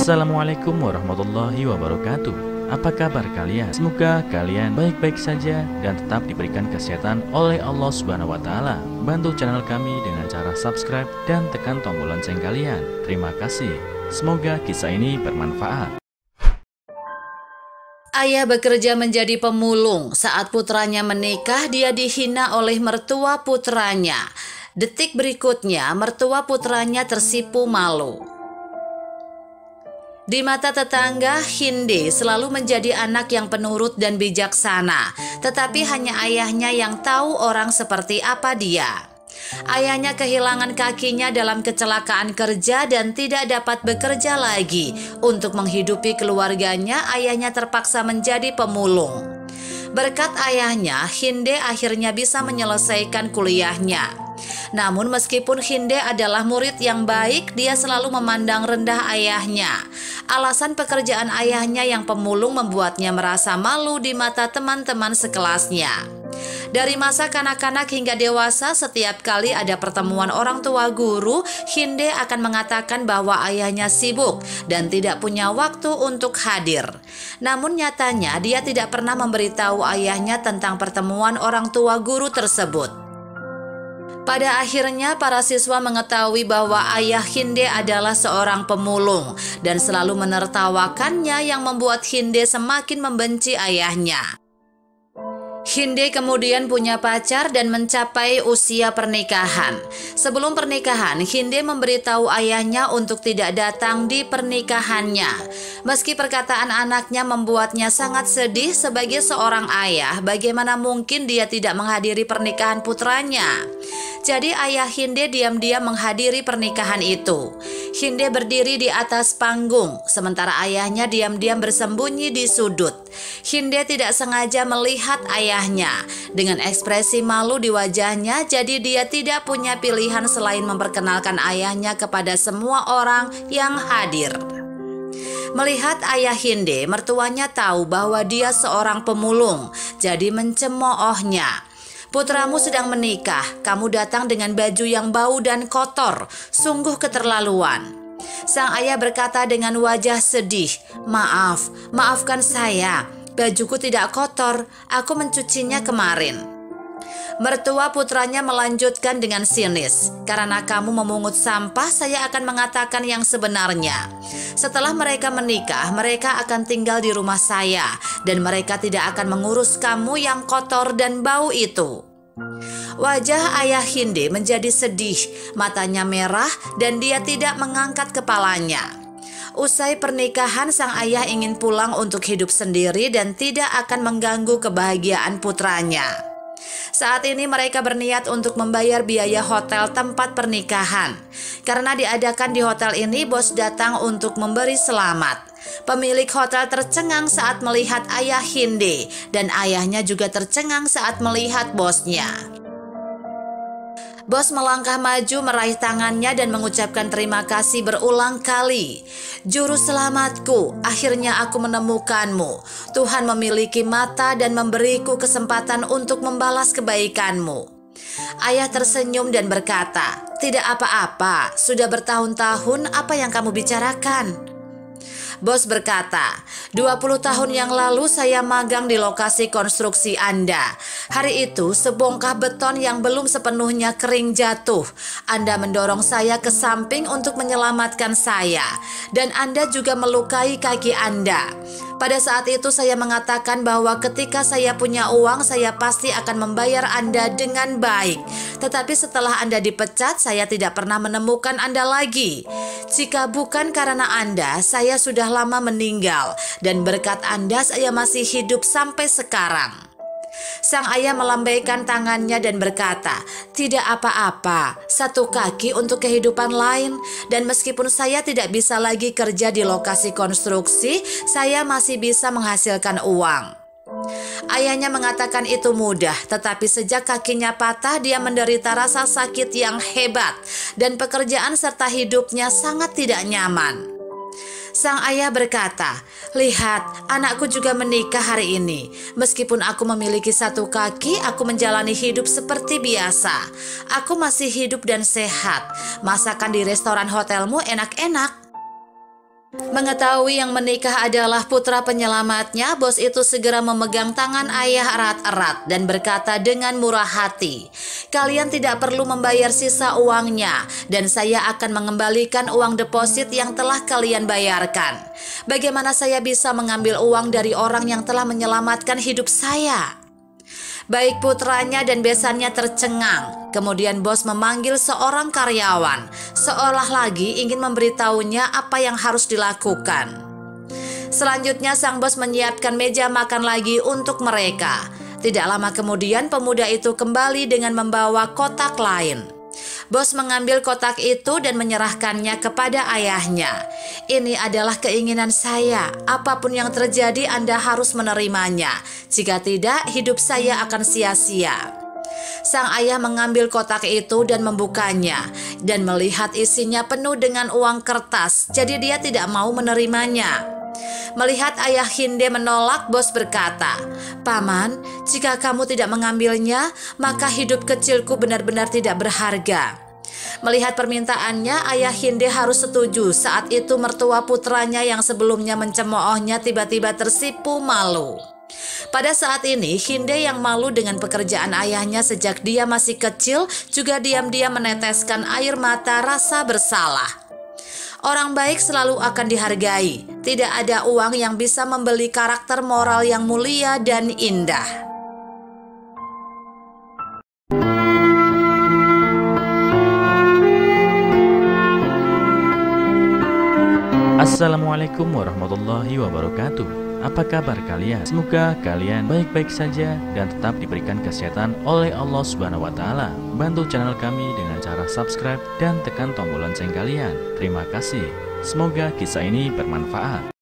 Assalamualaikum warahmatullahi wabarakatuh. Apa kabar kalian? Semoga kalian baik-baik saja dan tetap diberikan kesehatan oleh Allah Subhanahu wa Ta'ala. Bantu channel kami dengan cara subscribe dan tekan tombol lonceng kalian. Terima kasih. Semoga kisah ini bermanfaat. Ayah bekerja menjadi pemulung. Saat putranya menikah, dia dihina oleh mertua putranya. Detik berikutnya, mertua putranya tersipu malu. Di mata tetangga, Hinde selalu menjadi anak yang penurut dan bijaksana, tetapi hanya ayahnya yang tahu orang seperti apa dia. Ayahnya kehilangan kakinya dalam kecelakaan kerja dan tidak dapat bekerja lagi. Untuk menghidupi keluarganya, ayahnya terpaksa menjadi pemulung. Berkat ayahnya, Hinde akhirnya bisa menyelesaikan kuliahnya. Namun meskipun Hinde adalah murid yang baik, dia selalu memandang rendah ayahnya. Alasan pekerjaan ayahnya yang pemulung membuatnya merasa malu di mata teman-teman sekelasnya. Dari masa kanak-kanak hingga dewasa, setiap kali ada pertemuan orang tua guru, Hinde akan mengatakan bahwa ayahnya sibuk dan tidak punya waktu untuk hadir. Namun nyatanya dia tidak pernah memberitahu ayahnya tentang pertemuan orang tua guru tersebut. Pada akhirnya para siswa mengetahui bahwa ayah Hinde adalah seorang pemulung dan selalu menertawakannya yang membuat Hinde semakin membenci ayahnya. Hinde kemudian punya pacar dan mencapai usia pernikahan. Sebelum pernikahan, Hinde memberitahu ayahnya untuk tidak datang di pernikahannya. Meski perkataan anaknya membuatnya sangat sedih sebagai seorang ayah, bagaimana mungkin dia tidak menghadiri pernikahan putranya? Jadi ayah Hinde diam-diam menghadiri pernikahan itu. Hinde berdiri di atas panggung, sementara ayahnya diam-diam bersembunyi di sudut. Hinde tidak sengaja melihat ayahnya. Dengan ekspresi malu di wajahnya, jadi dia tidak punya pilihan selain memperkenalkan ayahnya kepada semua orang yang hadir. Melihat ayah Hinde, mertuanya tahu bahwa dia seorang pemulung, jadi mencemoohnya. Putramu sedang menikah, kamu datang dengan baju yang bau dan kotor, sungguh keterlaluan. Sang ayah berkata dengan wajah sedih, maafkan saya, bajuku tidak kotor, aku mencucinya kemarin. Mertua putranya melanjutkan dengan sinis, karena kamu memungut sampah, saya akan mengatakan yang sebenarnya. Setelah mereka menikah, mereka akan tinggal di rumah saya, dan mereka tidak akan mengurus kamu yang kotor dan bau itu. Wajah ayah Hinde menjadi sedih, matanya merah, dan dia tidak mengangkat kepalanya. Usai pernikahan, sang ayah ingin pulang untuk hidup sendiri dan tidak akan mengganggu kebahagiaan putranya. Saat ini mereka berniat untuk membayar biaya hotel tempat pernikahan. Karena diadakan di hotel ini, bos datang untuk memberi selamat. Pemilik hotel tercengang saat melihat ayah Hinde, dan ayahnya juga tercengang saat melihat bosnya. Bos melangkah maju meraih tangannya dan mengucapkan terima kasih berulang kali. Juru selamatku, akhirnya aku menemukanmu. Tuhan memiliki mata dan memberiku kesempatan untuk membalas kebaikanmu. Ayah tersenyum dan berkata, tidak apa-apa, sudah bertahun-tahun apa yang kamu bicarakan? Bos berkata, 20 tahun yang lalu saya magang di lokasi konstruksi Anda. Hari itu sebongkah beton yang belum sepenuhnya kering jatuh. Anda mendorong saya ke samping untuk menyelamatkan saya. Dan Anda juga melukai kaki Anda. Pada saat itu saya mengatakan bahwa ketika saya punya uang, saya pasti akan membayar Anda dengan baik. Tetapi setelah Anda dipecat, saya tidak pernah menemukan Anda lagi. Jika bukan karena Anda, saya sudah lama meninggal. Dan berkat Anda, saya masih hidup sampai sekarang. Sang ayah melambaikan tangannya dan berkata, tidak apa-apa, satu kaki untuk kehidupan lain. Dan meskipun saya tidak bisa lagi kerja di lokasi konstruksi, saya masih bisa menghasilkan uang. Ayahnya mengatakan itu mudah, tetapi sejak kakinya patah, dia menderita rasa sakit yang hebat. Dan pekerjaan serta hidupnya sangat tidak nyaman. Sang ayah berkata, lihat, anakku juga menikah hari ini. Meskipun aku memiliki satu kaki, aku menjalani hidup seperti biasa. Aku masih hidup dan sehat. Masakan di restoran hotelmu enak-enak. Mengetahui yang menikah adalah putra penyelamatnya, bos itu segera memegang tangan ayah erat-erat dan berkata dengan murah hati, "Kalian tidak perlu membayar sisa uangnya dan saya akan mengembalikan uang deposit yang telah kalian bayarkan. Bagaimana saya bisa mengambil uang dari orang yang telah menyelamatkan hidup saya?" Baik putranya dan besannya tercengang. Kemudian bos memanggil seorang karyawan, seolah lagi ingin memberitahunya apa yang harus dilakukan. Selanjutnya sang bos menyiapkan meja makan lagi untuk mereka. Tidak lama kemudian pemuda itu kembali dengan membawa kotak lain. Bos mengambil kotak itu dan menyerahkannya kepada ayahnya. "Ini adalah keinginan saya. Apapun yang terjadi, Anda harus menerimanya. Jika tidak, hidup saya akan sia-sia." Sang ayah mengambil kotak itu dan membukanya dan melihat isinya penuh dengan uang kertas. Jadi dia tidak mau menerimanya. Melihat ayah Hinde menolak, bos berkata, "Paman, jika kamu tidak mengambilnya, maka hidup kecilku benar-benar tidak berharga." Melihat permintaannya, ayah Hinde harus setuju. Saat itu mertua putranya yang sebelumnya mencemoohnya tiba-tiba tersipu malu. Pada saat ini, Hinde yang malu dengan pekerjaan ayahnya sejak dia masih kecil juga diam-diam meneteskan air mata rasa bersalah. Orang baik selalu akan dihargai. Tidak ada uang yang bisa membeli karakter moral yang mulia dan indah. Assalamualaikum warahmatullahi wabarakatuh. Apa kabar kalian? Semoga kalian baik-baik saja dan tetap diberikan kesehatan oleh Allah Subhanahu wa Ta'ala. Bantu channel kami dengan cara subscribe dan tekan tombol lonceng kalian. Terima kasih. Semoga kisah ini bermanfaat.